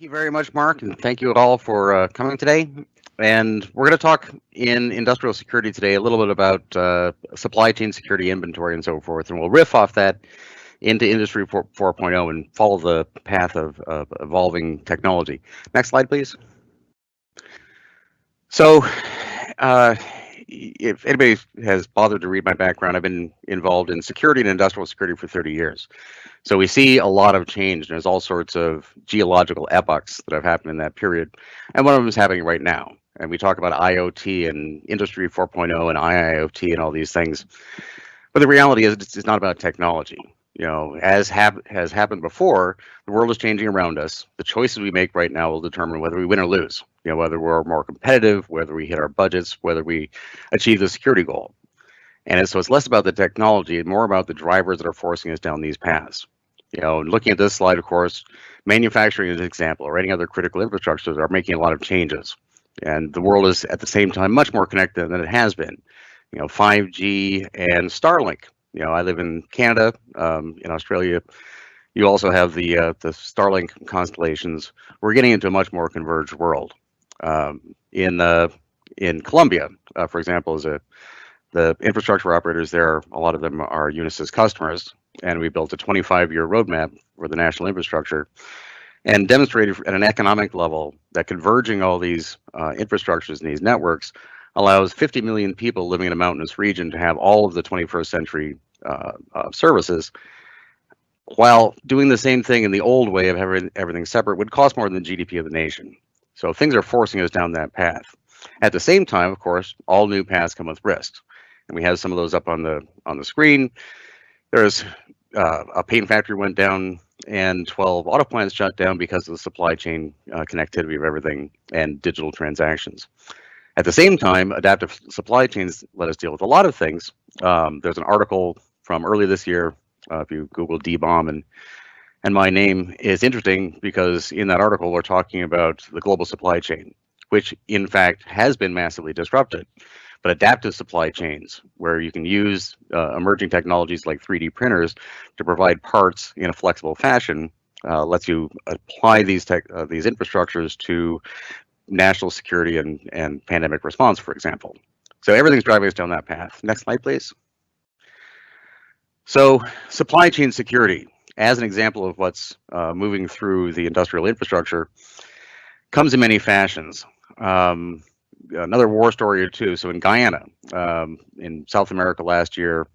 you very much, Mark, and thank you all for coming today. And we're going to talk in industrial security today a little bit about supply chain security, inventory, and so forth. And we'll riff off that into Industry 4.0 and follow the path of evolving technology. Next slide, please. So, if anybody has bothered to read my background, I've been involved in security and industrial security for 30 years. So we see a lot of change, and there's all sorts of geological epochs that have happened in that period. And one of them is happening right now. And we talk about IoT and Industry 4.0 and IIoT and all these things. But the reality is it's not about technology. You know, as has happened before, the world is changing around us. The choices we make right now will determine whether we win or lose. You know, whether we're more competitive, whether we hit our budgets, whether we achieve the security goal. And so it's less about the technology and more about the drivers that are forcing us down these paths. You know, looking at this slide, of course, manufacturing is an example, or any other critical infrastructures are making a lot of changes. And the world is at the same time much more connected than it has been. You know, 5G and Starlink. You know, I live in Canada, in Australia. You also have the Starlink constellations. We're getting into a much more converged world. In Colombia, for example, the infrastructure operators there, a lot of them are Unisys customers, and we built a 25-year roadmap for the national infrastructure and demonstrated at an economic level that converging all these infrastructures and these networks allows 50 million people living in a mountainous region to have all of the 21st century services, while doing the same thing in the old way of having everything separate would cost more than the GDP of the nation. So things are forcing us down that path. At the same time, of course, all new paths come with risks, and we have some of those up on the screen. There's a paint factory went down, and 12 auto plants shut down because of the supply chain connectivity of everything and digital transactions. At the same time, adaptive supply chains let us deal with a lot of things. There's an article from early this year. If you Google DBOM and my name, is interesting because in that article we're talking about the global supply chain, which in fact has been massively disrupted. But adaptive supply chains, where you can use emerging technologies like 3D printers to provide parts in a flexible fashion, lets you apply these infrastructures to national security and pandemic response, for example. So everything's driving us down that path. Next slide, please. So supply chain security, as an example of what's moving through the industrial infrastructure, comes in many fashions. Another war story or two. So in Guyana, in South America last year,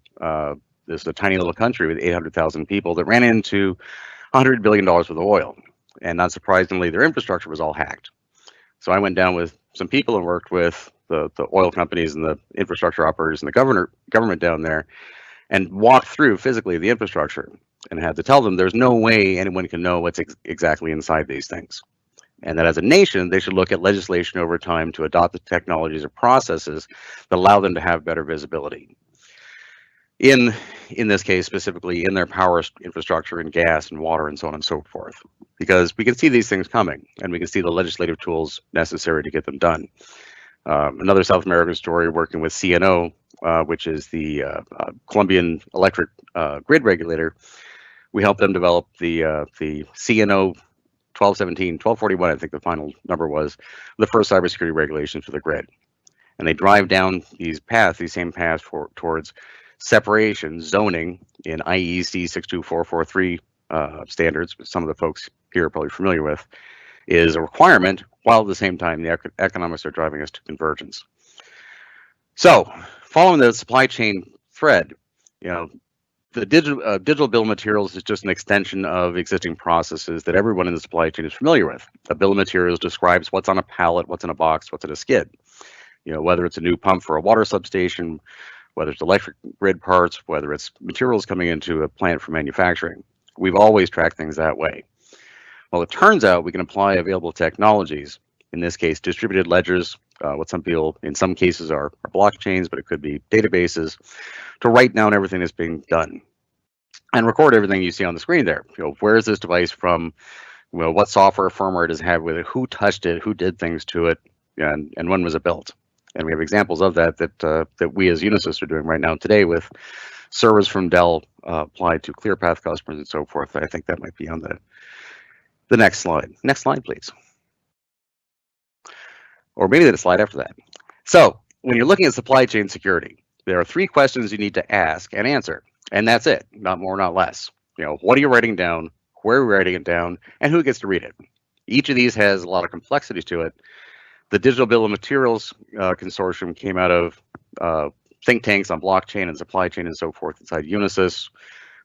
this is a tiny little country with 800,000 people that ran into $100 billion worth of oil. And not surprisingly, their infrastructure was all hacked. So I went down with some people and worked with the oil companies and the infrastructure operators and the government down there and walked through physically the infrastructure and had to tell them there's no way anyone can know what's exactly inside these things. And that as a nation, they should look at legislation over time to adopt the technologies or processes that allow them to have better visibility. In this case, specifically in their power infrastructure and gas and water and so on and so forth, because we can see these things coming and we can see the legislative tools necessary to get them done. Another South American story, working with CNO, which is the Colombian electric grid regulator. We helped them develop the CNO 1241, I think the final number was, the first cybersecurity regulations for the grid. And they drive down these same paths towards separation, zoning in IEC 62443 standards, which some of the folks here are probably familiar with, is a requirement, while at the same time the economics are driving us to convergence. So, following the supply chain thread, you know, the digital bill of materials is just an extension of existing processes that everyone in the supply chain is familiar with. A bill of materials describes what's on a pallet, what's in a box, what's in a skid. You know, whether it's a new pump for a water substation, whether it's electric grid parts, whether it's materials coming into a plant for manufacturing. We've always tracked things that way. Well, it turns out we can apply available technologies, in this case, distributed ledgers, what some people, in some cases, are blockchains, but it could be databases, to write down everything that's being done and record everything you see on the screen there. You know, where is this device from? You know, what software firmware does it have with it? Who touched it? Who did things to it? And when was it built? And we have examples of that we as Unisys are doing right now today with servers from Dell applied to ClearPath customers and so forth. I think that might be on The next slide. Next slide, please. Or maybe the slide after that. So when you're looking at supply chain security, there are 3 questions you need to ask and answer, and that's it, not more, not less. What are you writing down, where are you writing it down, and who gets to read it? Each of these has a lot of complexities to it. The Digital Bill of Materials consortium came out of think tanks on blockchain and supply chain and so forth inside Unisys.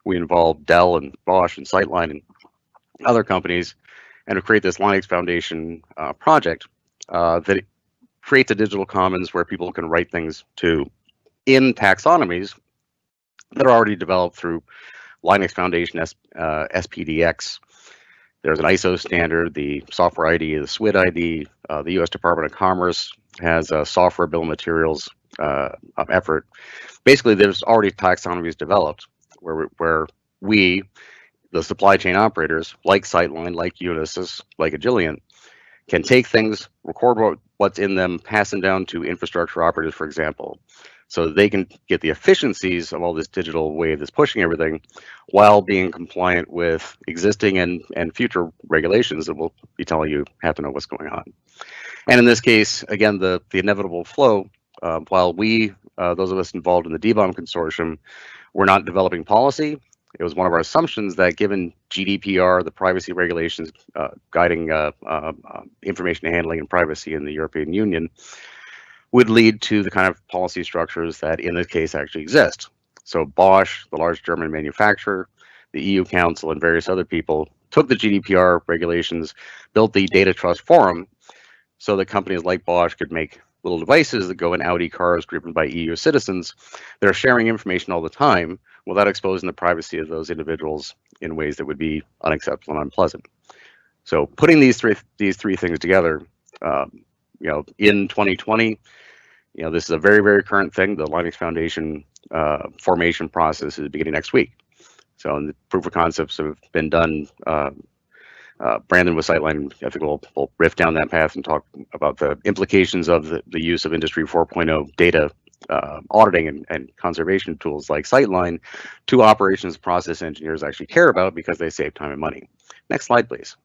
We involved Dell and Bosch and Sightline and other companies, and to create this Linux Foundation project that creates a digital commons where people can write things to in taxonomies that are already developed through Linux Foundation SPDX. There's an ISO standard, the software ID, the SWID ID. The U.S. Department of Commerce has a software bill of materials effort. Basically, there's already taxonomies developed where we, the supply chain operators, like Sightline, like Unisys, like Agilient, can take things, record what's in them, pass them down to infrastructure operators, for example, so they can get the efficiencies of all this digital wave that's pushing everything while being compliant with existing and future regulations that will be telling you have to know what's going on. And in this case, again, the inevitable flow, while we, those of us involved in the DBOM consortium, we're not developing policy. It was one of our assumptions that given GDPR, the privacy regulations guiding information handling and privacy in the European Union, would lead to the kind of policy structures that in this case actually exist. So Bosch, the large German manufacturer, the EU Council, and various other people took the GDPR regulations, built the data trust forum so that companies like Bosch could make little devices that go in Audi cars driven by EU citizens that are sharing information all the time without exposing the privacy of those individuals in ways that would be unacceptable and unpleasant. So putting these three things together, in 2020, this is a very, very current thing. The Linux Foundation formation process is beginning next week. So the proof of concepts have been done. Brandon with Sightline, I think we'll riff down that path and talk about the implications of the use of Industry 4.0 data auditing and conservation tools like Sightline to operations process engineers actually care about because they save time and money. Next slide, please.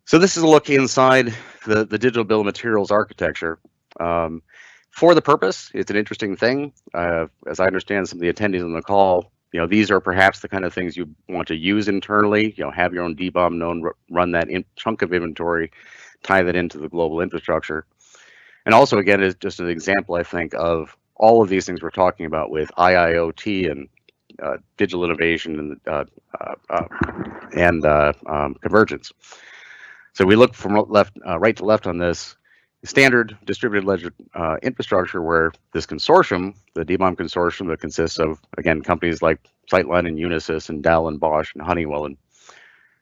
So this is a look inside the digital bill of materials architecture. For the purpose, it's an interesting thing. As I understand some of the attendees on the call, these are perhaps the kind of things you want to use internally, have your own DBOM node, run that chunk of inventory, tie that into the global infrastructure. And also, again, is just an example, I think, of all of these things we're talking about with IIoT and digital innovation and convergence. So we look from right to left on this standard distributed ledger infrastructure where this consortium, the DBOM consortium that consists of, again, companies like Sightline and Unisys and Dell and Bosch and Honeywell and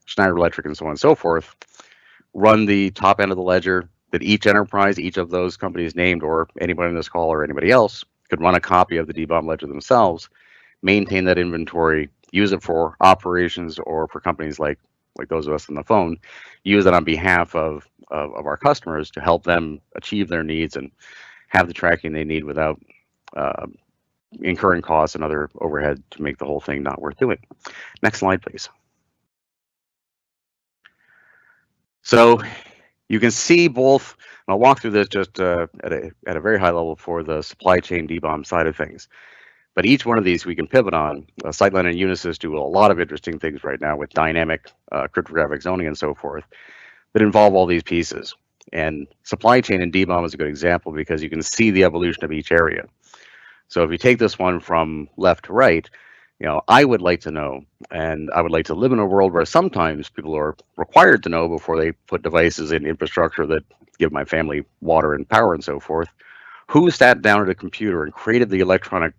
Schneider Electric and so on and so forth, run the top end of the ledger that each enterprise, each of those companies named, or anybody on this call or anybody else could run a copy of the DBOM ledger themselves, maintain that inventory, use it for operations or for companies like those of us on the phone, use it on behalf of our customers to help them achieve their needs and have the tracking they need without incurring costs and other overhead to make the whole thing not worth doing. Next slide, please. So you can see both, and I'll walk through this just at a very high level for the supply chain DBOM side of things. But each one of these we can pivot on. Sightline and Unisys do a lot of interesting things right now with dynamic cryptographic zoning and so forth that involve all these pieces. And supply chain and DBOM is a good example because you can see the evolution of each area. So if you take this one from left to right, I would like to know, and I would like to live in a world where sometimes people are required to know before they put devices in infrastructure that give my family water and power and so forth, who sat down at a computer and created the electronic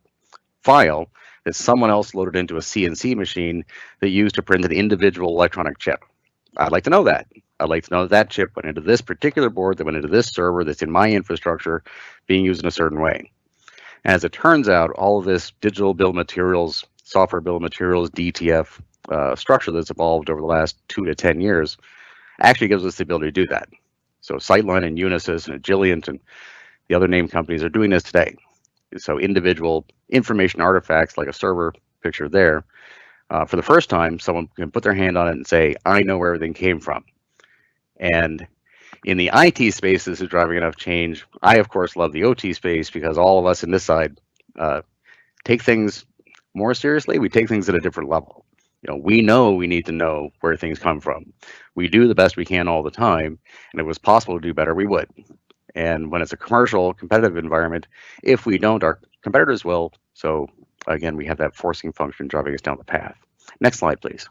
file that someone else loaded into a CNC machine that used to print an individual electronic chip. I'd like to know that. I'd like to know that chip went into this particular board that went into this server that's in my infrastructure being used in a certain way. As it turns out, all of this digital bill of materials, software bill of materials, DTF structure that's evolved over the last 2 to 10 years actually gives us the ability to do that. So Sightline and Unisys and Agilient and the other name companies are doing this today. So individual information artifacts like a server picture there For the first time, someone can put their hand on it and say, I know where everything came from. And in the IT space, this is driving enough change. I, of course, love the OT space because all of us in this side take things more seriously. We take things at a different level. We know we need to know where things come from. We do the best we can all the time, and if it was possible to do better, we would. And when it's a commercial, competitive environment, if we don't, our competitors will. So again, we have that forcing function driving us down the path. Next slide, please.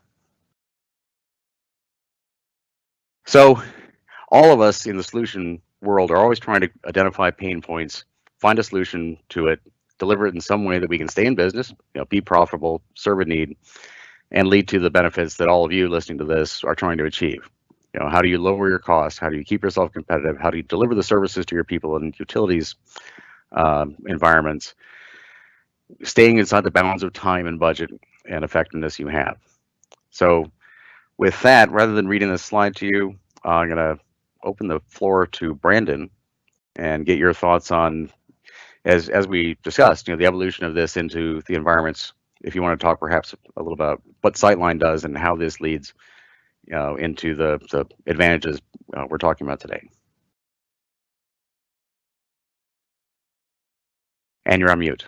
So all of us in the solution world are always trying to identify pain points, find a solution to it, deliver it in some way that we can stay in business, be profitable, serve a need, and lead to the benefits that all of you listening to this are trying to achieve. How do you lower your costs? How do you keep yourself competitive? How do you deliver the services to your people in utilities environments, staying inside the bounds of time and budget and effectiveness you have? So with that, rather than reading this slide to you, I'm going to open the floor to Brandon and get your thoughts on, as we discussed, the evolution of this into the environments. If you want to talk perhaps a little about what Sightline does and how this leads into the advantages we're talking about today. And you're on mute.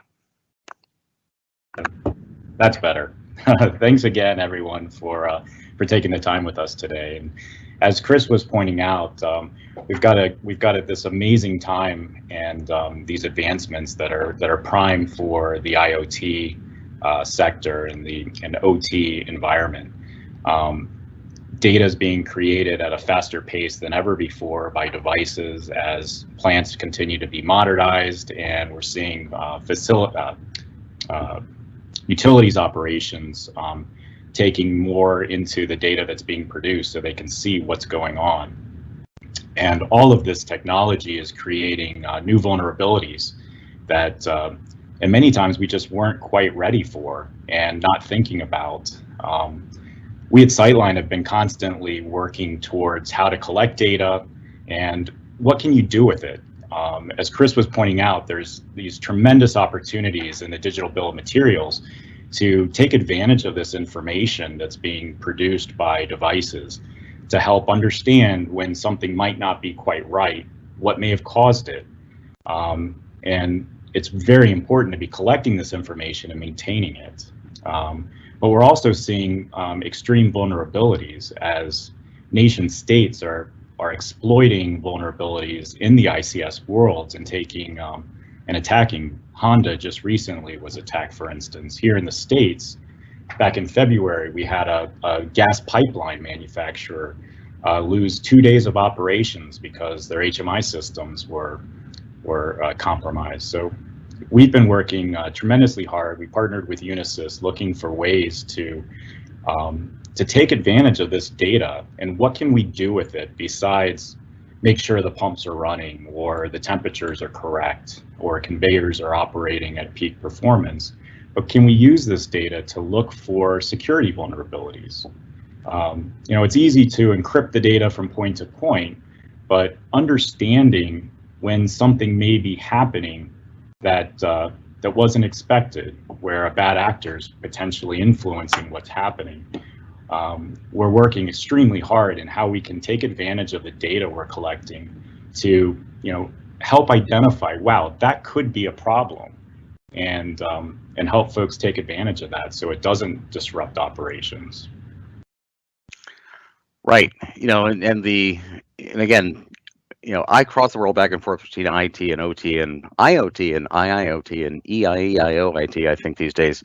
That's better. Thanks again, everyone, for taking the time with us today. And as Chris was pointing out, we've got this amazing time and these advancements that are prime for the IoT sector and the OT environment. Data is being created at a faster pace than ever before by devices as plants continue to be modernized, and we're seeing utilities operations taking more into the data that's being produced so they can see what's going on. And all of this technology is creating new vulnerabilities that and many times we just weren't quite ready for and not thinking about. We at Sightline have been constantly working towards how to collect data and what can you do with it. As Chris was pointing out, there's these tremendous opportunities in the digital bill of materials to take advantage of this information that's being produced by devices to help understand when something might not be quite right, what may have caused it. And it's very important to be collecting this information and maintaining it. But we're also seeing extreme vulnerabilities as nation states are exploiting vulnerabilities in the ICS worlds and taking and attacking. Honda just recently was attacked, for instance. Here in the States, back in February, we had a gas pipeline manufacturer lose 2 days of operations because their HMI systems were compromised. So we've been working tremendously hard. We partnered with Unisys looking for ways to take advantage of this data and what can we do with it besides make sure the pumps are running or the temperatures are correct or conveyors are operating at peak performance. But can we use this data to look for security vulnerabilities? It's easy to encrypt the data from point to point, but understanding when something may be happening that wasn't expected, where a bad actor is potentially influencing what's happening. We're working extremely hard in how we can take advantage of the data we're collecting to, help identify, wow, that could be a problem, and help folks take advantage of that so it doesn't disrupt operations. Right. And again, I cross the world back and forth between IT and OT and IoT and IIoT and EIEIOIT, I think these days.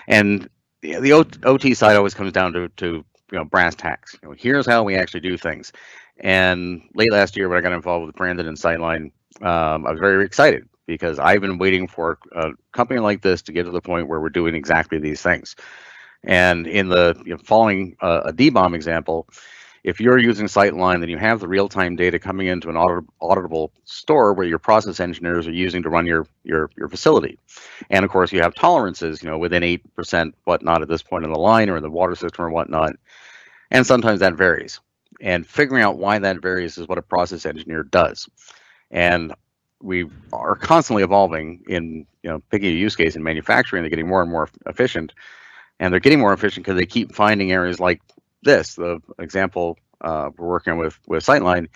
And the OT side always comes down to brass tacks. Here's how we actually do things. And late last year when I got involved with Brandon and Sightline, I was very excited because I've been waiting for a company like this to get to the point where we're doing exactly these things. And in the following a DBOM example, if you're using Sightline, then you have the real-time data coming into an auditable store where your process engineers are using to run your facility. And of course, you have tolerances, within 8% whatnot at this point in the line or in the water system or whatnot. And sometimes that varies. And figuring out why that varies is what a process engineer does. And we are constantly evolving in picking a use case in manufacturing. They're getting more and more efficient. And they're getting more efficient because they keep finding areas like this. The example we're working on with Sightline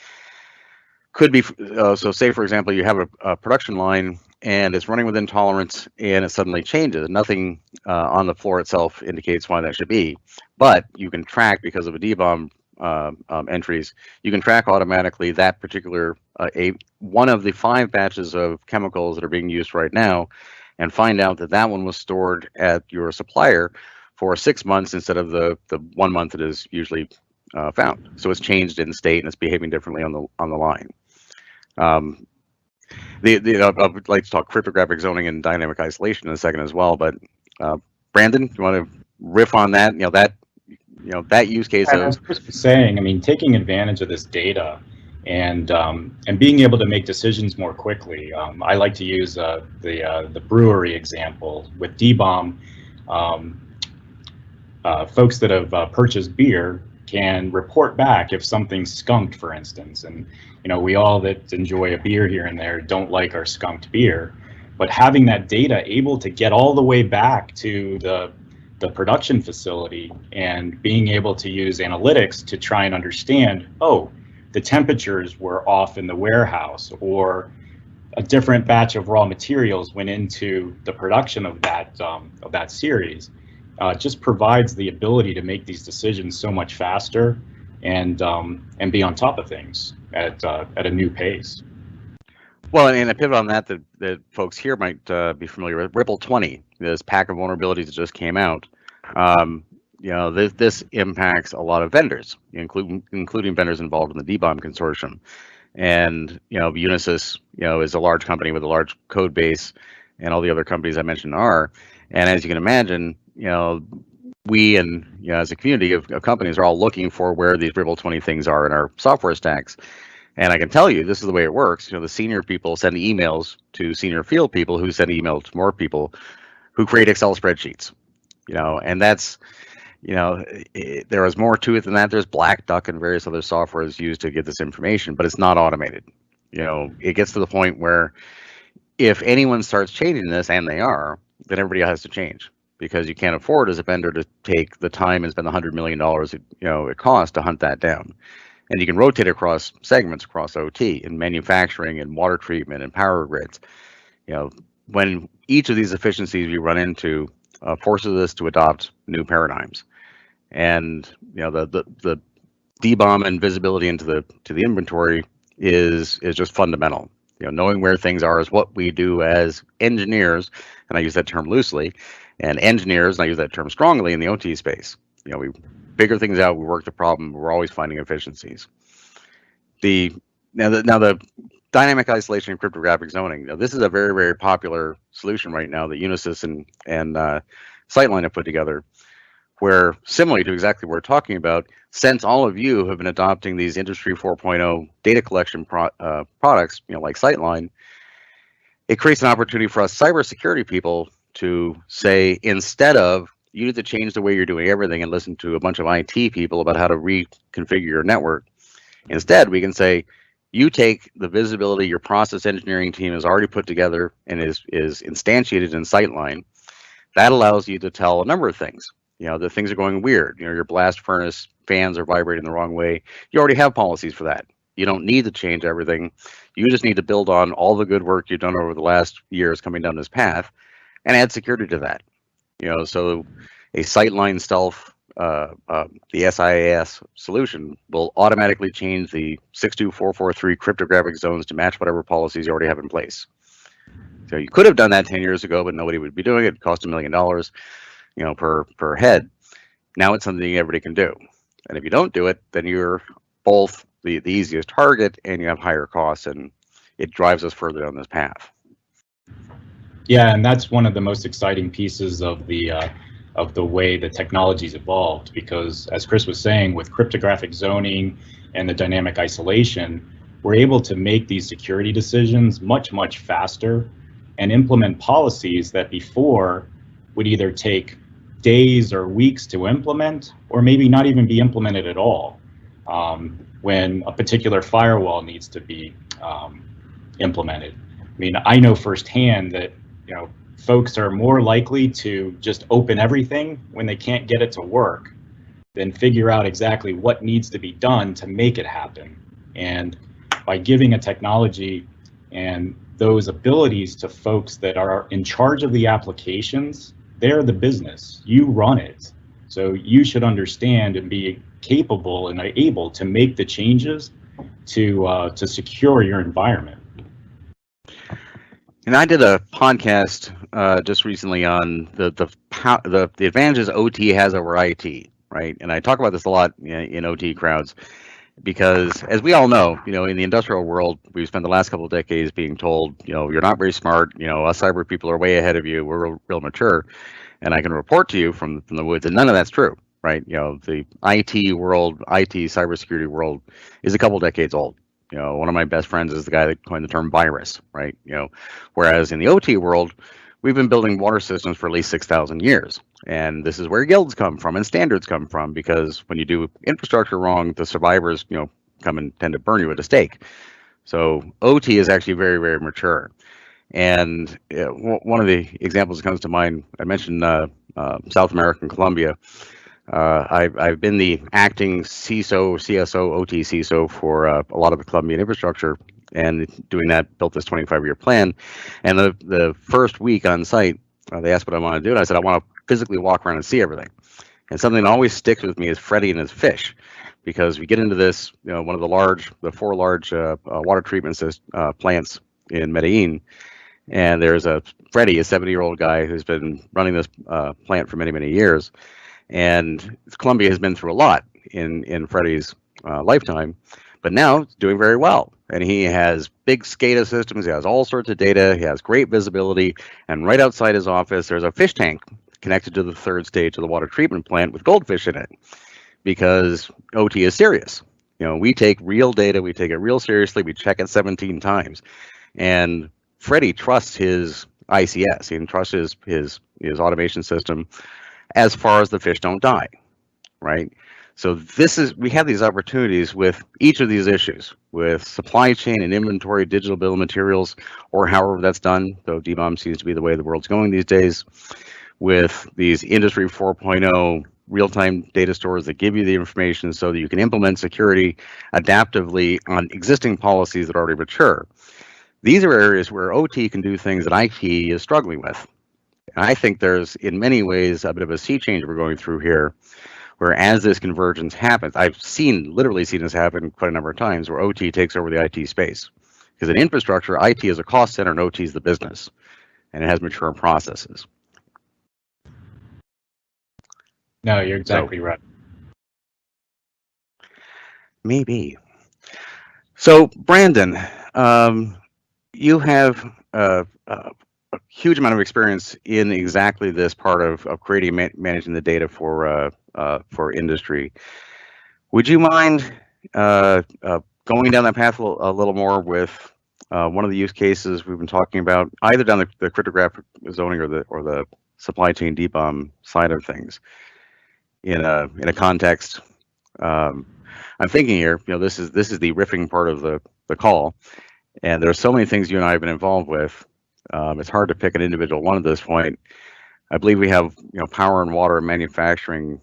could be, so say for example, you have a production line and it's running within tolerance and it suddenly changes. Nothing on the floor itself indicates why that should be, but you can track, because of a DBOM entries, you can track automatically that particular, one of the 5 batches of chemicals that are being used right now, and find out that that one was stored at your supplier for 6 months instead of the 1 month it is usually found. So it's changed in state and it's behaving differently on the line. I would like to talk cryptographic zoning and dynamic isolation in a second as well, but Brandon, you want to riff on that? That use case and as Chris was saying, I mean, taking advantage of this data and being able to make decisions more quickly. I like to use the brewery example with DBOM. Folks that have purchased beer can report back if something's skunked, for instance, and we all that enjoy a beer here and there don't like our skunked beer, but having that data able to get all the way back to the production facility and being able to use analytics to try and understand, oh, the temperatures were off in the warehouse, or a different batch of raw materials went into the production of that series, just provides the ability to make these decisions so much faster and be on top of things at a new pace. Well, and a pivot on that folks here might be familiar with, Ripple 20, this pack of vulnerabilities that just came out. This impacts a lot of vendors, including vendors involved in the DBOM consortium. And Unisys, is a large company with a large code base, and all the other companies I mentioned are. And as you can imagine, we and as a community of companies are all looking for where these Ripple 20 things are in our software stacks. And I can tell you, this is the way it works. The senior people send emails to senior field people who send emails to more people who create Excel spreadsheets. And that's, there is more to it than that. There's Black Duck and various other softwares used to get this information, but it's not automated. It gets to the point where if anyone starts changing this, and they are, then everybody has to change, because you can't afford as a vendor to take the time and spend $100 million it costs to hunt that down. And you can rotate across segments, across OT and manufacturing and water treatment and power grids. When each of these efficiencies we run into forces us to adopt new paradigms, and the DBOM and visibility into the inventory is just fundamental. Knowing where things are is what we do as engineers, and I use that term loosely, and engineers, and I use that term strongly in the OT space. We figure things out, we work the problem, we're always finding efficiencies. Now the dynamic isolation and cryptographic zoning, this is a very, very popular solution right now that Unisys and Sightline have put together, where, similarly to exactly what we're talking about, since all of you have been adopting these Industry 4.0 data collection products, like Sightline, it creates an opportunity for us cybersecurity people to say, instead of you need to change the way you're doing everything and listen to a bunch of IT people about how to reconfigure your network, instead we can say, you take the visibility your process engineering team has already put together and is instantiated in Sightline. That allows you to tell a number of things. The things are going weird. Your blast furnace fans are vibrating the wrong way. You already have policies for that. You don't need to change everything. You just need to build on all the good work you've done over the last years coming down this path and add security to that. So a Sightline stealth, the SIAS solution will automatically change the 62443 cryptographic zones to match whatever policies you already have in place. So you could have done that 10 years ago, but nobody would be doing it. It cost $1 million, per head. Now it's something everybody can do. And if you don't do it, then you're both the easiest target and you have higher costs, and it drives us further down this path. Yeah, and that's one of the most exciting pieces of the way the technology's evolved, because as Chris was saying, with cryptographic zoning and the dynamic isolation, we're able to make these security decisions much, much faster and implement policies that before would either take days or weeks to implement, or maybe not even be implemented at all. When a particular firewall needs to be implemented. I mean, I know firsthand that folks are more likely to just open everything when they can't get it to work than figure out exactly what needs to be done to make it happen. And by giving a technology and those abilities to folks that are in charge of the applications, they're the business, you run it. So you should understand and be capable and able to make the changes to secure your environment. And I did a podcast just recently on the advantages OT has over IT, right? And I talk about this a lot in OT crowds because, as we all know, in the industrial world, we've spent the last couple of decades being told, you're not very smart. Us cyber people are way ahead of you. We're real mature, and I can report to you from the woods that none of that's true, right? The IT world, IT cybersecurity world, is a couple decades old. One of my best friends is the guy that coined the term virus, right? Whereas in the OT world, we've been building water systems for at least 6,000 years. And this is where guilds come from and standards come from, because when you do infrastructure wrong, the survivors, come and tend to burn you at a stake. So OT is actually very, very mature. And one of the examples that comes to mind, I mentioned South American Colombia. I've been the acting CISO, CSO, OT CISO for a lot of the Colombian infrastructure, and doing that, built this 25-year plan. And the first week on site, they asked what I want to do, and I said I want to physically walk around and see everything. And something that always sticks with me is Freddie and his fish, because we get into this, one of the four large water treatment plants in Medellin, and there's Freddie, a 70-year-old guy who's been running this plant for many, many years. And Colombia has been through a lot in Freddie's lifetime, but now it's doing very well. And he has big SCADA systems, he has all sorts of data, he has great visibility, and right outside his office there's a fish tank connected to the third stage of the water treatment plant with goldfish in it, because OT is serious. We take real data, we take it real seriously, we check it 17 times. And Freddie trusts his ICS, he trusts his automation system as far as the fish don't die, right? So we have these opportunities with each of these issues, with supply chain and inventory, digital bill of materials, or however that's done, though DBOM seems to be the way the world's going these days, with these Industry 4.0 real-time data stores that give you the information so that you can implement security adaptively on existing policies that are already mature. These are areas where OT can do things that IT is struggling with. And I think there's, in many ways, a bit of a sea change we're going through here, where as this convergence happens, I've literally seen this happen quite a number of times, where OT takes over the IT space. Because in infrastructure, IT is a cost center and OT is the business, and it has mature processes. No, you're exactly right. Maybe. So, Brandon, you have a huge amount of experience in exactly this part of creating, managing the data for industry. Would you mind going down that path a little more with one of the use cases we've been talking about, either down the cryptographic zoning or the supply chain DBOM side of things, in a context? I'm thinking here, this is the riffing part of the call, and there's so many things you and I have been involved with. It's hard to pick an individual one at this point. I believe we have power and water and manufacturing,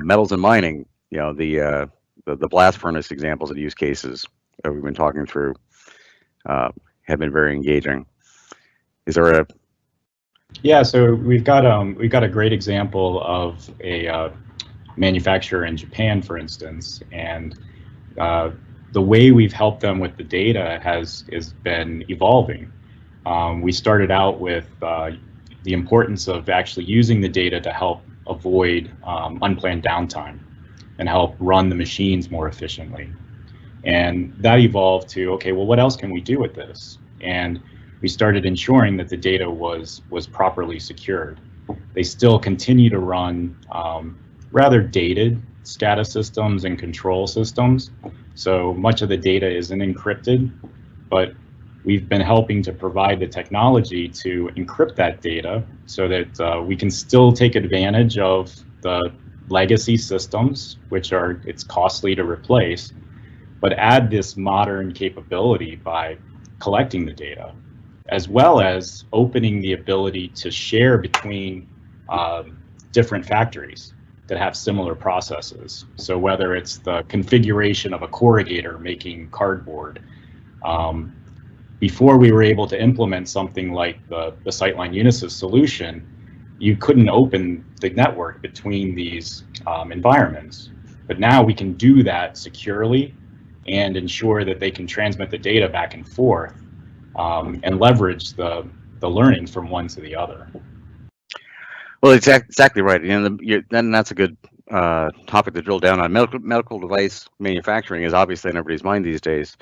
metals and mining. The blast furnace examples and use cases that we've been talking through have been very engaging. Is there a? Yeah, so we've got a great example of a manufacturer in Japan, for instance, and the way we've helped them with the data has been evolving. We started out with the importance of actually using the data to help avoid unplanned downtime and help run the machines more efficiently. And that evolved to, okay, well, what else can we do with this? And we started ensuring that the data was properly secured. They still continue to run rather dated SCADA systems and control systems. So much of the data isn't encrypted, but we've been helping to provide the technology to encrypt that data so that we can still take advantage of the legacy systems, which it's costly to replace, but add this modern capability by collecting the data. as well as opening the ability to share between different factories that have similar processes. So whether it's the configuration of a corrugator making cardboard, before we were able to implement something like the Sightline Unisys solution, you couldn't open the network between these environments. But now we can do that securely and ensure that they can transmit the data back and forth and leverage the learnings from one to the other. Well, exactly right. Then that's a good topic to drill down on. Medical device manufacturing is obviously on everybody's mind these days.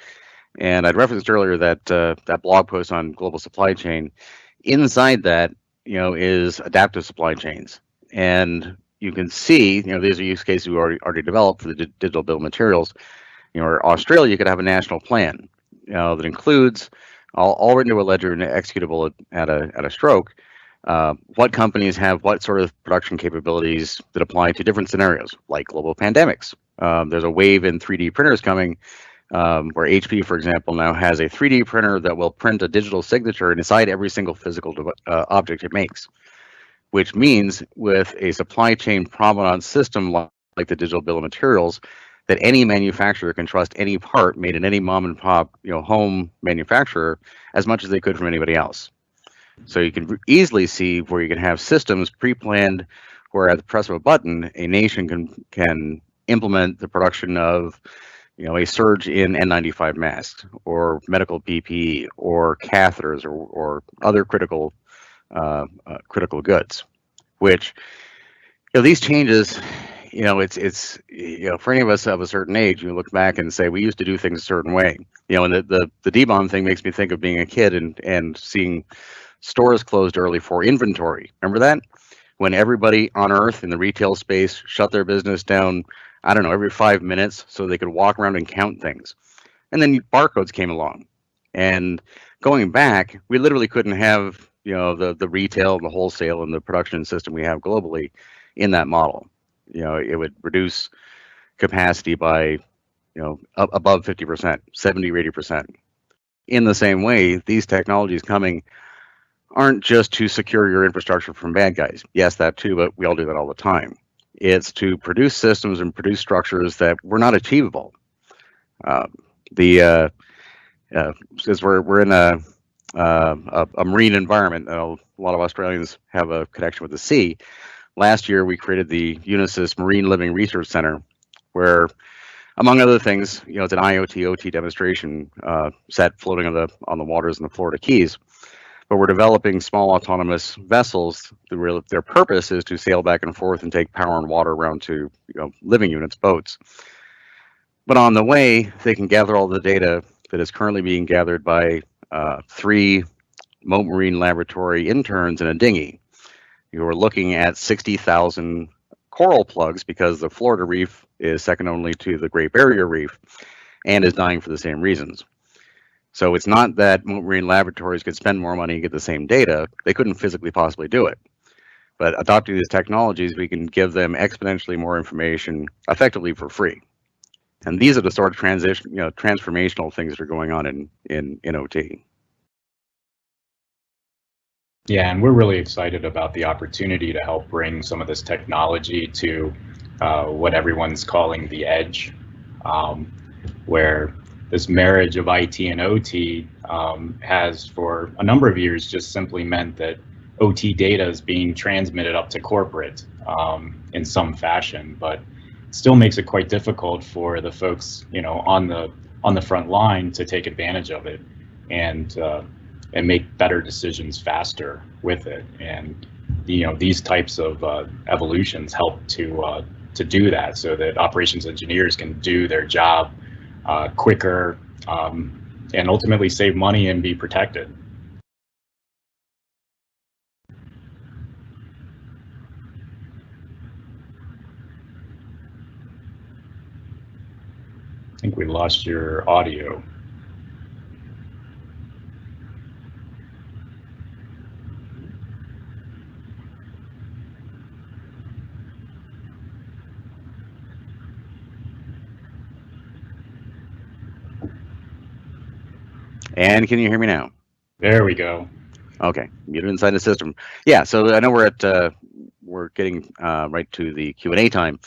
And I'd referenced earlier that that blog post on global supply chain. Inside that, is adaptive supply chains, and you can see, these are use cases we already developed for the digital bill of materials. Or Australia could have a national plan, that includes all written into a ledger and executable at a stroke. What companies have what sort of production capabilities that apply to different scenarios, like global pandemics. There's a wave in 3D printers coming, where HP, for example, now has a 3D printer that will print a digital signature inside every single physical object it makes, which means with a supply chain provenance system like the digital bill of materials, that any manufacturer can trust any part made in any mom and pop, home manufacturer as much as they could from anybody else. So you can easily see where you can have systems pre-planned, where at the press of a button, a nation can implement the production of a surge in N95 masks or medical PPE or catheters or other critical goods, which these changes, it's for any of us of a certain age, you look back and say we used to do things a certain way, and the DBOM thing makes me think of being a kid and seeing stores closed early for inventory. Remember that? When everybody on earth in the retail space shut their business down, I don't know, every 5 minutes so they could walk around and count things. And then barcodes came along. And going back, we literally couldn't have, the retail, the wholesale, and the production system we have globally in that model. It would reduce capacity by, above 50%, 70 or 80%. In the same way, these technologies coming aren't just to secure your infrastructure from bad guys. Yes, that too, but we all do that all the time. It's to produce systems and produce structures that were not achievable. Since we're in a marine environment, a lot of Australians have a connection with the sea. Last year, we created the Unisys Marine Living Research Center, where, among other things, it's an IoT/OT demonstration set floating on the waters in the Florida Keys. But we're developing small autonomous vessels. Their purpose is to sail back and forth and take power and water around to living units, boats. But on the way, they can gather all the data that is currently being gathered by 3 Mote Marine Laboratory interns in a dinghy who are looking at 60,000 coral plugs, because the Florida Reef is second only to the Great Barrier Reef and is dying for the same reasons. So it's not that marine laboratories could spend more money and get the same data. They couldn't physically possibly do it. But adopting these technologies, we can give them exponentially more information effectively for free. And these are the sort of transformational things that are going on in OT. Yeah, and we're really excited about the opportunity to help bring some of this technology to what everyone's calling the edge, where this marriage of IT and OT has for a number of years just simply meant that OT data is being transmitted up to corporate in some fashion, but it still makes it quite difficult for the folks on the front line to take advantage of it and make better decisions faster with it. And these types of evolutions help to do that, so that operations engineers can do their job quicker, and ultimately save money and be protected. I think we lost your audio. And can you hear me now? There we go. Okay, muted inside the system. Yeah, so I know we're getting right to the Q&A time.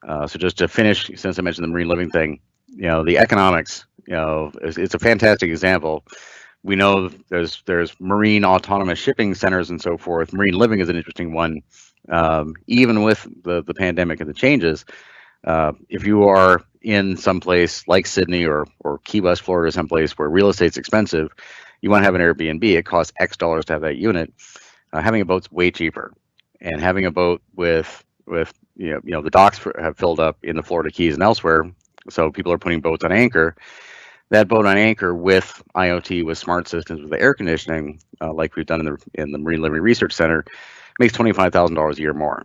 So just to finish, since I mentioned the marine living thing, the economics, it's a fantastic example. We know there's marine autonomous shipping centers and so forth. Marine living is an interesting one. Even with the pandemic and the changes, if you are in some place like Sydney or Key West, Florida, someplace where real estate's expensive, you want to have an Airbnb. It costs X dollars to have that unit. Having a boat's way cheaper, and having a boat with the docks have filled up in the Florida Keys and elsewhere, so people are putting boats on anchor. That boat on anchor with IoT, with smart systems, with the air conditioning, like we've done in the Marine Living Research Center, makes $25,000 a year more,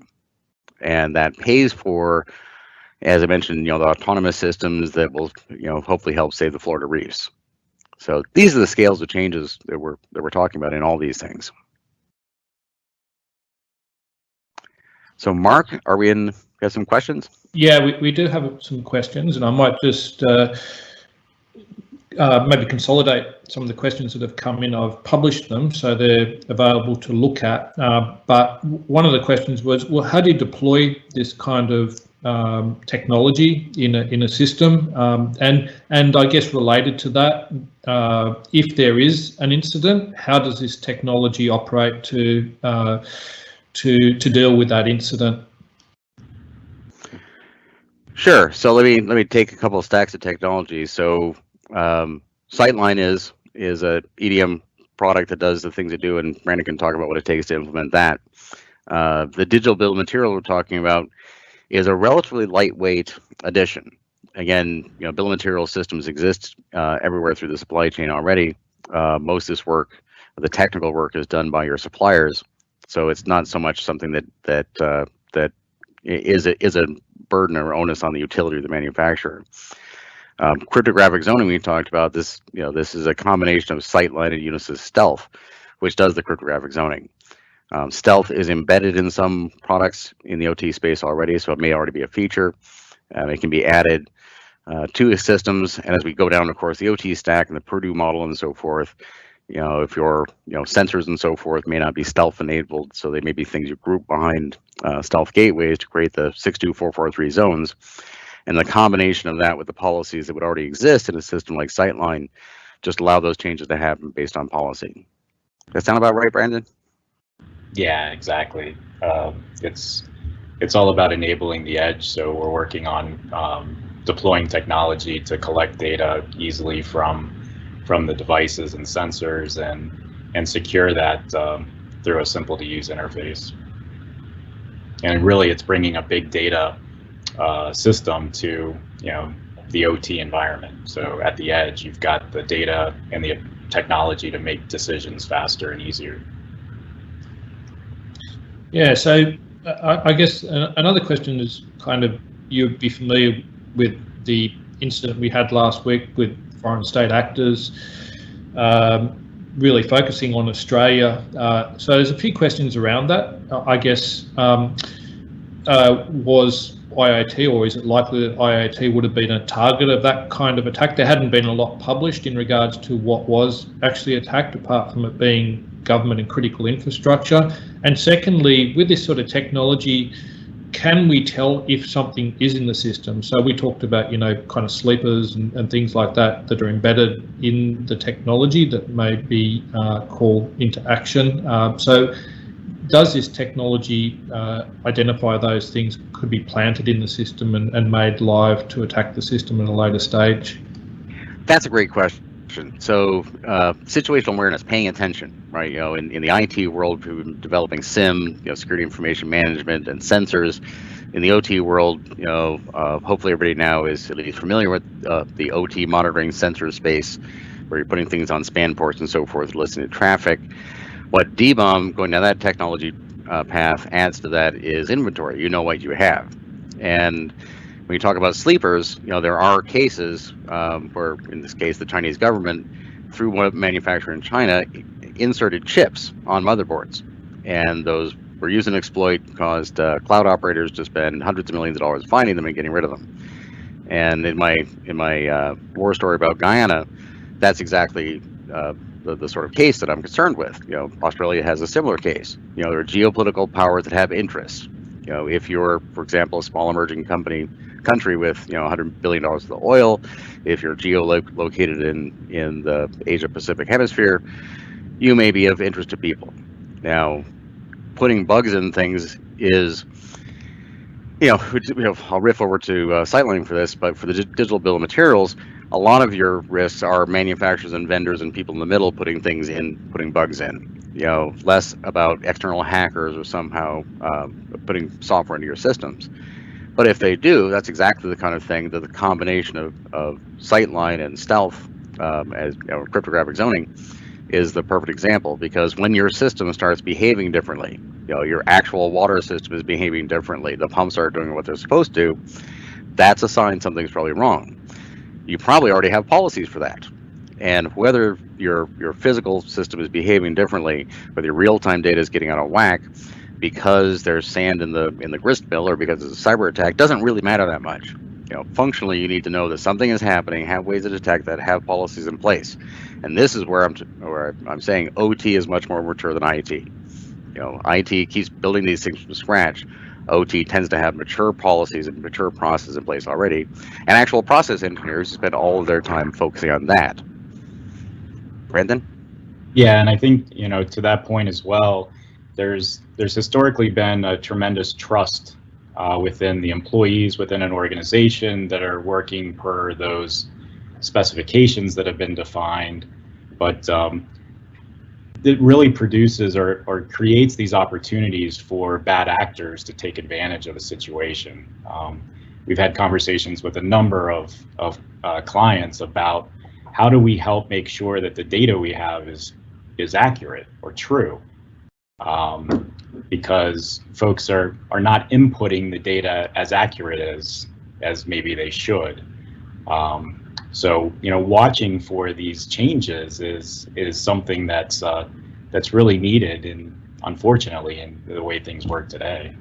and that pays for, as I mentioned, the autonomous systems that will hopefully help save the Florida reefs. So these are the scales of changes that we're talking about in all these things. So Mark, are we in? Got some questions? Yeah, we do have some questions, and I might just maybe consolidate some of the questions that have come in. I've published them, so they're available to look at. But one of the questions was, well, how do you deploy this kind of technology in a system? And I guess related to that, if there is an incident, how does this technology operate to deal with that incident? Sure. So let me take a couple of stacks of technology. So Sightline is a EDM product that does the things it do, and Brandon can talk about what it takes to implement that. The digital bill of material we're talking about is a relatively lightweight addition. Again, bill of material systems exist everywhere through the supply chain already. Most of this work, the technical work, is done by your suppliers, so it's not so much something that is a burden or onus on the utility of the manufacturer. Cryptographic zoning, we talked about this. This is a combination of Sightline and Unisys Stealth, which does the cryptographic zoning. Stealth is embedded in some products in the OT space already, so it may already be a feature. It can be added to systems, and as we go down, of course, the OT stack and the Purdue model and so forth. If your sensors and so forth may not be stealth enabled, so they may be things you group behind stealth gateways to create the 62443 zones, and the combination of that with the policies that would already exist in a system like Sightline just allow those changes to happen based on policy. That sound about right, Brandon? Yeah, exactly. It's all about enabling the edge. So we're working on deploying technology to collect data easily from the devices and sensors and secure that through a simple to use interface. And really, it's bringing a big data system to the OT environment. So at the edge, you've got the data and the technology to make decisions faster and easier. Yeah, so I guess another question is kind of, you'd be familiar with the incident we had last week with foreign state actors, really focusing on Australia. So there's a few questions around that. I guess, was IoT, or is it likely that IoT would have been a target of that kind of attack? There hadn't been a lot published in regards to what was actually attacked, apart from it being government and critical infrastructure. And secondly, with this sort of technology, can we tell if something is in the system? So we talked about, kind of sleepers and things like that are embedded in the technology that may be called into action. So does this technology identify those things could be planted in the system and made live to attack the system at a later stage? That's a great question. So situational awareness, paying attention, right? In the IT world, we've been developing SIM, security information management, and sensors. In the OT world, hopefully everybody now is at least familiar with the OT monitoring sensor space, where you're putting things on span ports and so forth, listening to traffic. What DBOM, going down that technology path, adds to that is inventory. You know what you have. And when you talk about sleepers, there are cases where, in this case, the Chinese government, through one manufacturer in China, inserted chips on motherboards, and those were used in exploit, caused cloud operators to spend hundreds of millions of dollars finding them and getting rid of them. And in my war story about Guyana, that's exactly the sort of case that I'm concerned with. Australia has a similar case. There are geopolitical powers that have interests. If you're, for example, a small emerging country with $100 billion of the oil, if you're geolocated in the Asia Pacific hemisphere, you may be of interest to people. Now, putting bugs in things is, I'll riff over to Sightline for this, but for the digital bill of materials, a lot of your risks are manufacturers and vendors and people in the middle putting bugs in. Less about external hackers or somehow putting software into your systems. But if they do, that's exactly the kind of thing that the combination of Sightline and stealth as cryptographic zoning is the perfect example, because when your system starts behaving differently, your actual water system is behaving differently, the pumps aren't doing what they're supposed to, that's a sign something's probably wrong. You probably already have policies for that. And whether your physical system is behaving differently, whether your real-time data is getting out of whack because there's sand in the grist mill or because it's a cyber attack, doesn't really matter that much. Functionally, you need to know that something is happening, have ways to detect that, have policies in place. And this is where I'm saying OT is much more mature than IT. IT keeps building these things from scratch. OT tends to have mature policies and mature processes in place already, and actual process engineers spend all of their time focusing on that. Brandon? Yeah, and I think to that point as well, there's historically been a tremendous trust within the employees within an organization that are working per those specifications that have been defined, but it really produces or creates these opportunities for bad actors to take advantage of a situation. We've had conversations with a number of clients about how do we help make sure that the data we have is accurate or true, because folks are not inputting the data as accurate as maybe they should. So watching for these changes is something that's really needed, unfortunately, in the way things work today.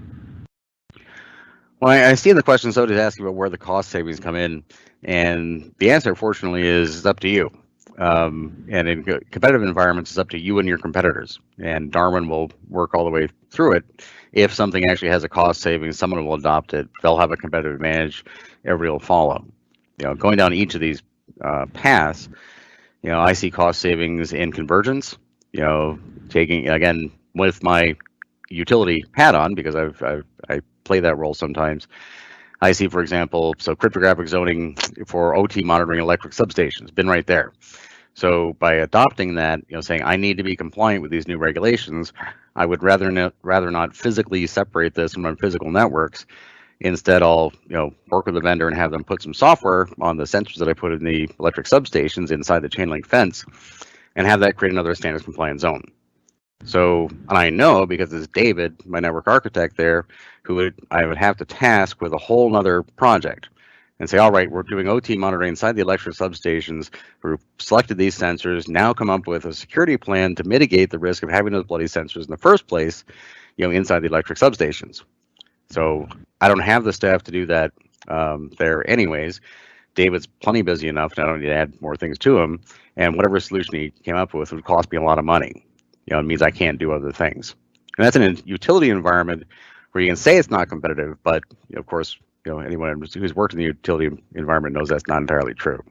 Well, I see in the question somebody's asking about where the cost savings come in, and the answer, fortunately, is it's up to you. And in competitive environments, it's up to you and your competitors. And Darwin will work all the way through it. If something actually has a cost savings, someone will adopt it. They'll have a competitive advantage. Everybody will follow. Going down each of these paths, I see cost savings in convergence. Taking, again, with my utility hat on, because I play that role sometimes. I see, for example, cryptographic zoning for OT monitoring electric substations, been right there. So by adopting that, saying I need to be compliant with these new regulations, I would rather not physically separate this from my physical networks. Instead, I'll work with the vendor and have them put some software on the sensors that I put in the electric substations inside the chain link fence, and have that create another standards compliant zone. So, and I know because it's David, my network architect there, I would have to task with a whole nother project and say, all right, we're doing OT monitoring inside the electric substations. We've selected these sensors, now come up with a security plan to mitigate the risk of having those bloody sensors in the first place, inside the electric substations. So I don't have the staff to do that there anyways. David's plenty busy enough, and I don't need to add more things to him. And whatever solution he came up with would cost me a lot of money. It means I can't do other things. And that's in a utility environment where you can say it's not competitive, but of course, anyone who's worked in the utility environment knows that's not entirely true.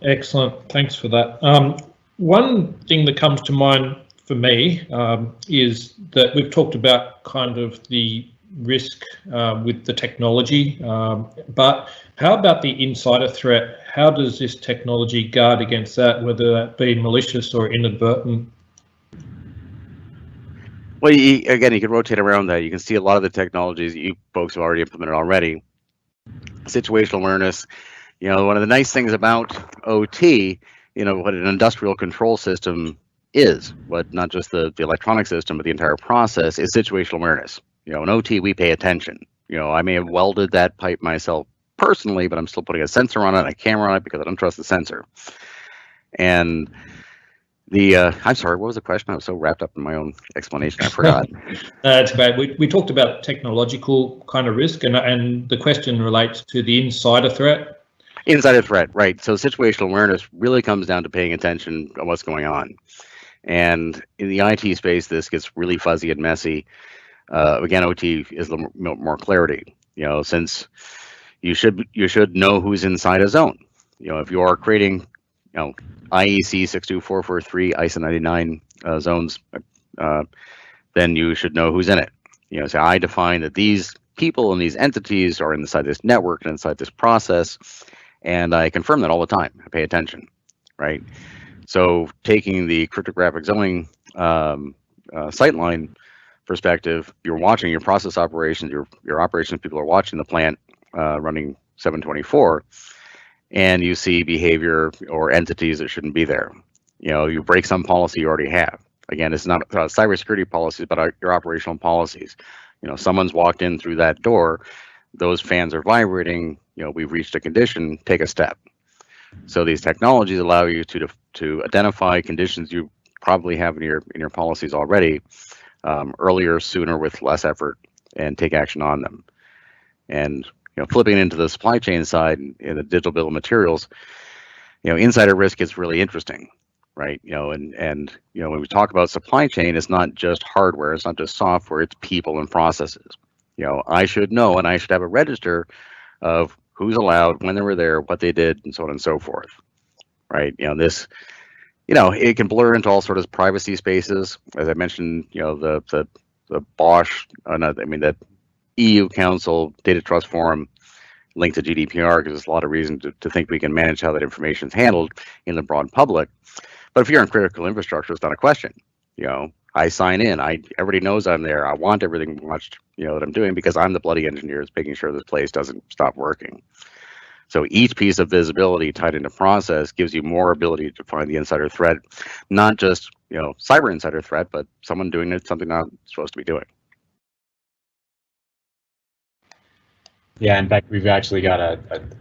Excellent, thanks for that. One thing that comes to mind for me is that we've talked about kind of the risk with the technology, but how about the insider threat? How does this technology guard against that, whether that be malicious or inadvertent? Well, again, you can rotate around that. You can see a lot of the technologies that you folks have already implemented already. Situational awareness, one of the nice things about OT, what an industrial control system is, what not just the electronic system, but the entire process is situational awareness. In OT, we pay attention. I may have welded that pipe myself personally, but I'm still putting a sensor on it, a camera on it, because I don't trust the sensor. And I'm sorry, what was the question? I was so wrapped up in my own explanation, I forgot. That's bad. We talked about technological kind of risk, and the question relates to the insider threat. Insider threat, right? So situational awareness really comes down to paying attention to what's going on. And in the IT space, this gets really fuzzy and messy. Again, OT is a little more clarity. Since you should know who's inside a zone. If you are creating, IEC 62443, ISO 99 zones, then you should know who's in it. So I define that these people and these entities are inside this network and inside this process, and I confirm that all the time. I pay attention, right? So taking the cryptographic zoning Sightline perspective, you're watching your process operations, your operations people are watching the plant running 724, and you see behavior or entities that shouldn't be there. You break some policy you already have. Again, it's not cybersecurity policies, but your operational policies. Someone's walked in through that door, those fans are vibrating, we've reached a condition, take a step. So these technologies allow you to identify conditions you probably have in your policies already, earlier, sooner, with less effort, and take action on them. And flipping into the supply chain side in the digital bill of materials, insider risk is really interesting, right? And when we talk about supply chain, it's not just hardware, it's not just software, it's people and processes. I should know, and I should have a register of who's allowed, when they were there, what they did, and so on and so forth, right? This, it can blur into all sorts of privacy spaces. As I mentioned, the Bosch, the EU Council Data Trust Forum linked to GDPR, because there's a lot of reason to think we can manage how that information is handled in the broad public. But if you're in critical infrastructure, it's not a question. I sign in. Everybody knows I'm there. I want everything watched, that I'm doing, because I'm the bloody engineer that's making sure this place doesn't stop working. So each piece of visibility tied into process gives you more ability to find the insider threat, not just cyber insider threat, but someone doing something not supposed to be doing. Yeah, in fact, we've actually got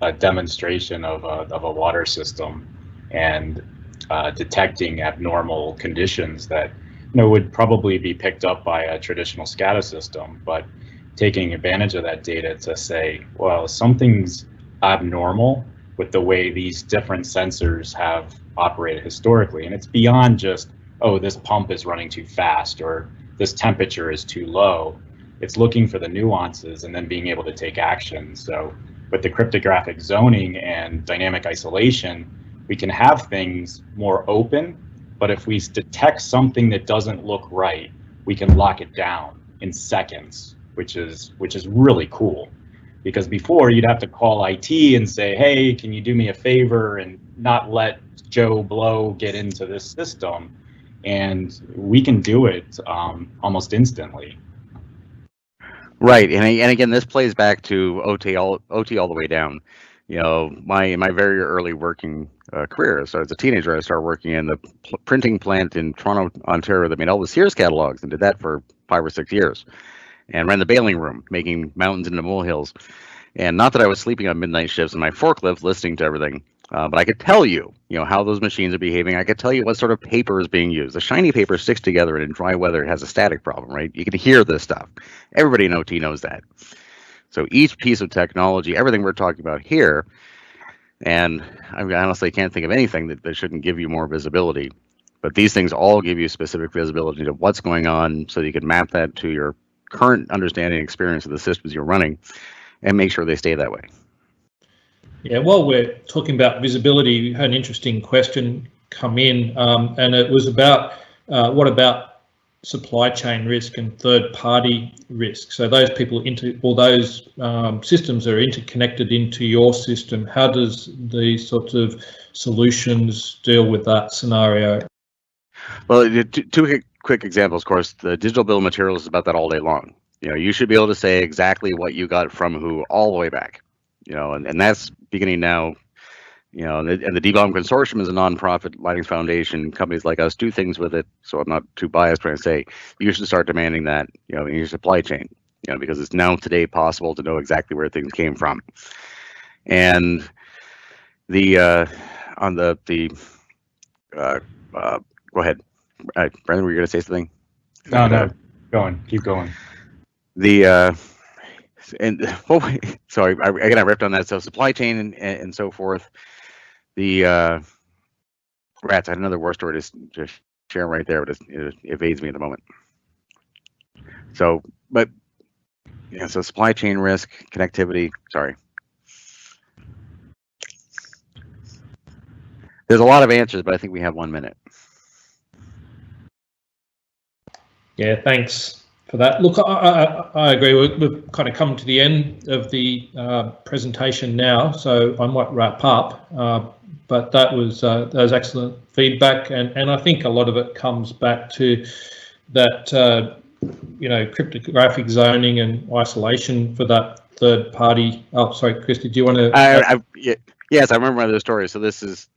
a demonstration of a water system and detecting abnormal conditions that would probably be picked up by a traditional SCADA system, but taking advantage of that data to say, well, something's abnormal with the way these different sensors have operated historically, and it's beyond just, oh, this pump is running too fast or this temperature is too low. It's looking for the nuances and then being able to take action. So with the cryptographic zoning and dynamic isolation, we can have things more open, but if we detect something that doesn't look right, we can lock it down in seconds, which is really cool. Because before, you'd have to call IT and say, hey, can you do me a favor and not let Joe Blow get into this system? And we can do it almost instantly. Right, and again, this plays back to OT all the way down. My very early working career. So as a teenager, I started working in the printing plant in Toronto, Ontario, that made all the Sears catalogs, and did that for 5 or 6 years, and ran the baling room, making mountains into molehills. And not that I was sleeping on midnight shifts in my forklift, listening to everything, but I could tell you, how those machines are behaving. I could tell you what sort of paper is being used. The shiny paper sticks together, and in dry weather, it has a static problem, right? You can hear this stuff. Everybody in OT knows that. So each piece of technology, everything we're talking about here, and I honestly can't think of anything that shouldn't give you more visibility. But these things all give you specific visibility to what's going on, so you can map that to your current understanding and experience of the systems you're running, and make sure they stay that way. Yeah, while we're talking about visibility, we had an interesting question come in, and it was about what about supply chain risk and third-party risk? So those people those systems are interconnected into your system. How does these sorts of solutions deal with that scenario? Well, two quick examples. Of course, the digital bill of materials is about that all day long. You should be able to say exactly what you got from who all the way back. And that's beginning now. And the DBOM consortium is a nonprofit Linux Foundation. Companies like us do things with it, so I'm not too biased when I say you should start demanding that, in your supply chain, because it's now today possible to know exactly where things came from. And go ahead, Brandon, were you going to say something? No, keep going. And sorry, again, I ripped on that. So supply chain and so forth. The rats. I had another war story to share right there, but it evades me at the moment. So, but yeah, so supply chain risk, connectivity. Sorry. There's a lot of answers, but I think we have 1 minute. Yeah, thanks for that. Look, I agree. We've kind of come to the end of the presentation now, so I might wrap up. But that was excellent feedback, and I think a lot of it comes back to that cryptographic zoning and isolation for that third party. Oh, sorry, Chris, did you want to? Yes, I remember one of those stories. So this is.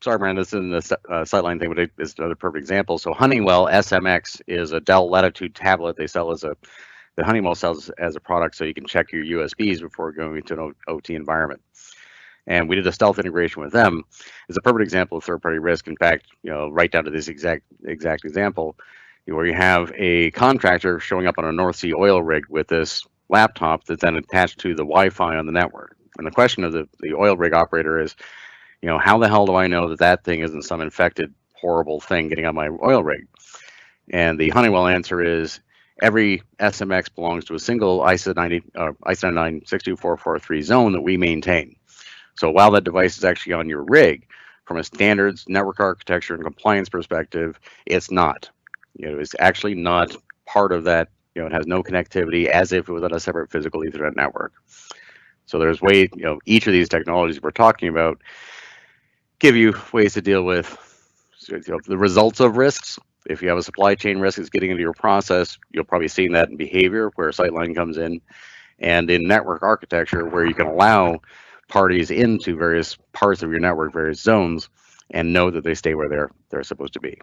Sorry, Brandon, this isn't the Sightline thing, but it's another perfect example. So Honeywell SMX is a Dell Latitude tablet they sell the Honeywell sells as a product, so you can check your USBs before going into an OT environment. And we did a stealth integration with them. It's a perfect example of third-party risk. In fact, right down to this exact example, where you have a contractor showing up on a North Sea oil rig with this laptop that's then attached to the Wi-Fi on the network. And the question of the oil rig operator is, how the hell do I know that thing isn't some infected, horrible thing getting on my oil rig? And the Honeywell answer is every SMX belongs to a single ISO 9624443 zone that we maintain. So while that device is actually on your rig, from a standards, network architecture, and compliance perspective, it's not. It's actually not part of that. It has no connectivity as if it was on a separate physical Ethernet network. So there's ways, each of these technologies we're talking about give you ways to deal with the results of risks. If you have a supply chain risk that's getting into your process, you'll probably see that in behavior where Sightline comes in, and in network architecture where you can allow parties into various parts of your network, various zones, and know that they stay where they're supposed to be.